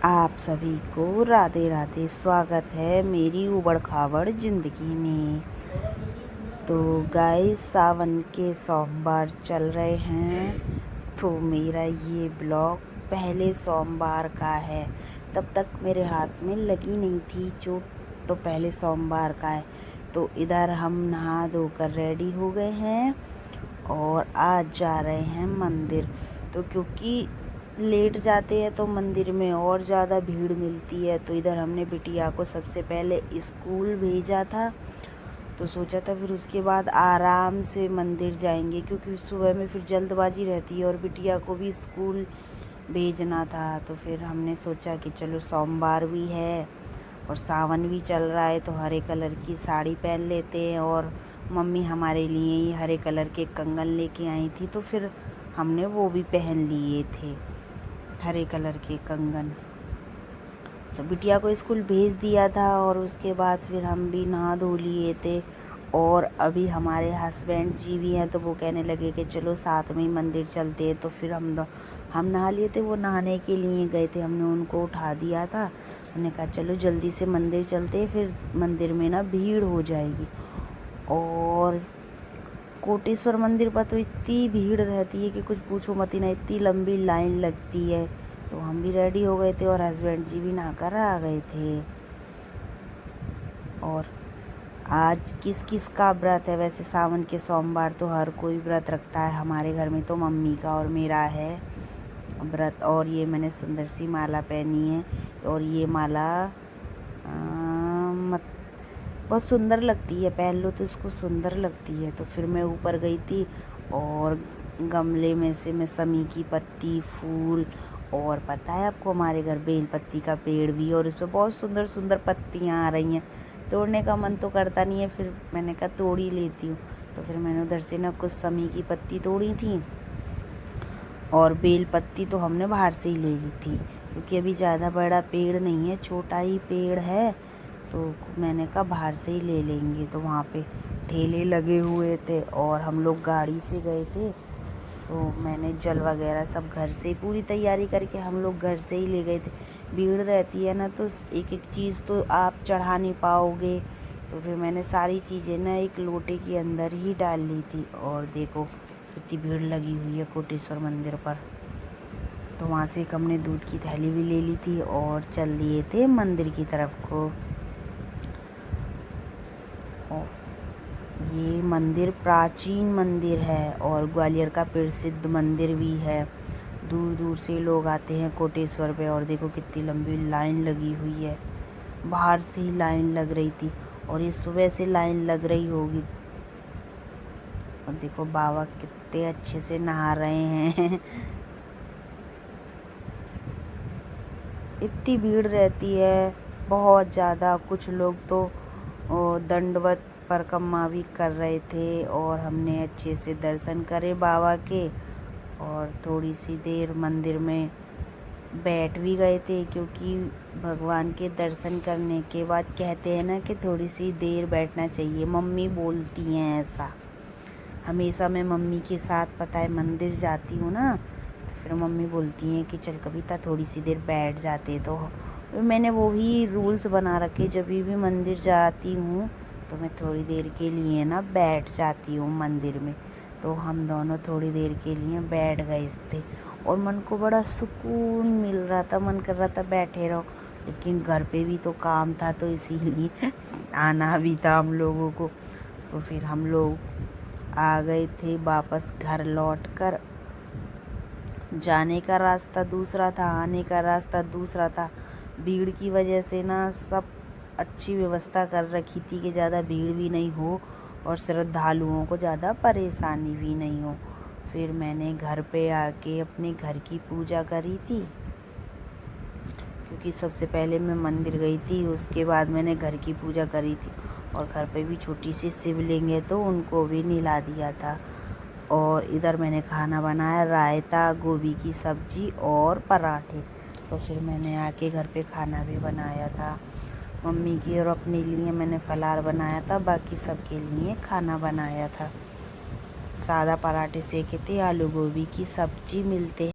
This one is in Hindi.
आप सभी को राधे राधे। स्वागत है मेरी उबड़ खाबड़ ज़िंदगी में। तो गाइस, सावन के सोमवार चल रहे हैं, तो मेरा ये ब्लॉग पहले सोमवार का है। तब तक मेरे हाथ में लगी नहीं थी चोट, तो पहले सोमवार का है। तो इधर हम नहा धोकर रेडी हो गए हैं और आज जा रहे हैं मंदिर। तो क्योंकि लेट जाते हैं तो मंदिर में और ज़्यादा भीड़ मिलती है, तो इधर हमने बिटिया को सबसे पहले स्कूल भेजा था। तो सोचा था फिर उसके बाद आराम से मंदिर जाएंगे, क्योंकि सुबह में फिर जल्दबाजी रहती है और बिटिया को भी स्कूल भेजना था। तो फिर हमने सोचा कि चलो सोमवार भी है और सावन भी चल रहा है, तो हरे कलर की साड़ी पहन लेते हैं। और मम्मी हमारे लिए ही हरे कलर के कंगन लेके आई थी, तो फिर हमने वो भी पहन लिए थे, हरे कलर के कंगन। तो बिटिया को स्कूल भेज दिया था और उसके बाद फिर हम भी नहा धो लिए थे। और अभी हमारे हस्बैंड जी भी हैं, तो वो कहने लगे कि चलो साथ में ही मंदिर चलते हैं। तो फिर हम नहा लिए थे, वो नहाने के लिए गए थे, हमने उनको उठा दिया था। हमने कहा चलो जल्दी से मंदिर चलते हैं, फिर मंदिर में ना भीड़ हो जाएगी। और कोटेश्वर मंदिर पर तो इतनी भीड़ रहती है कि कुछ पूछो मत ही ना, इतनी लंबी लाइन लगती है। तो हम भी रेडी हो गए थे और हस्बैंड जी भी नहाकर आ गए थे। और आज किस किस का व्रत है? वैसे सावन के सोमवार तो हर कोई व्रत रखता है, हमारे घर में तो मम्मी का और मेरा है व्रत। और ये मैंने सुंदर सी माला पहनी है, और ये माला बहुत सुंदर लगती है, पहन लो तो इसको सुंदर लगती है। तो फिर मैं ऊपर गई थी और गमले में से मैं समी की पत्ती, फूल, और पता है आपको हमारे घर बेल पत्ती का पेड़ भी, और इसमें बहुत सुंदर सुंदर पत्तियाँ आ रही हैं। तोड़ने का मन तो करता नहीं है, फिर मैंने कहा तोड़ ही लेती हूँ। तो फिर मैंने उधर से ना कुछ समी की पत्ती तोड़ी थी, और बेल पत्ती तो हमने बाहर से ही ले ली थी, क्योंकि अभी ज़्यादा बड़ा पेड़ नहीं है, छोटा ही पेड़ है। तो मैंने कहा बाहर से ही ले लेंगे। तो वहाँ पे ठेले लगे हुए थे और हम लोग गाड़ी से गए थे, तो मैंने जल वगैरह सब घर से पूरी तैयारी करके हम लोग घर से ही ले गए थे। भीड़ रहती है ना, तो एक एक चीज़ तो आप चढ़ा नहीं पाओगे। तो फिर मैंने सारी चीज़ें ना एक लोटे के अंदर ही डाल ली थी। और देखो कितनी भीड़ लगी हुई है कोटेश्वर मंदिर पर। तो वहाँ से एक हमने दूध की थैली भी ले ली थी और चल दिए थे मंदिर की तरफ को। ये मंदिर प्राचीन मंदिर है और ग्वालियर का प्रसिद्ध मंदिर भी है। दूर दूर से लोग आते हैं कोटेश्वर पे। और देखो कितनी लंबी लाइन लगी हुई है, बाहर से ही लाइन लग रही थी, और ये सुबह से लाइन लग रही होगी। और देखो बाबा कितने अच्छे से नहा रहे हैं। इतनी भीड़ रहती है बहुत ज़्यादा। कुछ लोग तो दंडवत परिक्रमा भी कर रहे थे, और हमने अच्छे से दर्शन करे बाबा के। और थोड़ी सी देर मंदिर में बैठ भी गए थे, क्योंकि भगवान के दर्शन करने के बाद कहते हैं ना कि थोड़ी सी देर बैठना चाहिए। मम्मी बोलती हैं ऐसा। हमेशा मैं मम्मी के साथ पता है मंदिर जाती हूँ ना, तो फिर मम्मी बोलती हैं कि चल कविता थोड़ी सी देर बैठ जाते। तो मैंने वही रूल्स बना रखे, जब भी मंदिर जाती हूँ तो मैं थोड़ी देर के लिए ना बैठ जाती हूँ मंदिर में। तो हम दोनों थोड़ी देर के लिए बैठ गए थे, और मन को बड़ा सुकून मिल रहा था, मन कर रहा था बैठे रहो। लेकिन घर पे भी तो काम था, तो इसीलिए आना भी था हम लोगों को। तो फिर हम लोग आ गए थे वापस घर लौट कर। जाने का रास्ता दूसरा था, आने का रास्ता दूसरा था। भीड़ की वजह से ना सब अच्छी व्यवस्था कर रखी थी कि ज़्यादा भीड़ भी नहीं हो और श्रद्धालुओं को ज़्यादा परेशानी भी नहीं हो। फिर मैंने घर पे आके अपने घर की पूजा करी थी, क्योंकि सबसे पहले मैं मंदिर गई थी, उसके बाद मैंने घर की पूजा करी थी। और घर पे भी छोटी सी शिवलिंग है, तो उनको भी नहला दिया था। और इधर मैंने खाना बनाया, रायता, गोभी की सब्जी और पराठे। तो फिर मैंने आके घर पे खाना भी बनाया था मम्मी की, और अपने लिए मैंने फलार बनाया था, बाकी सबके लिए खाना बनाया था। सादा पराठे सेके थे, आलू गोभी की सब्जी। मिलते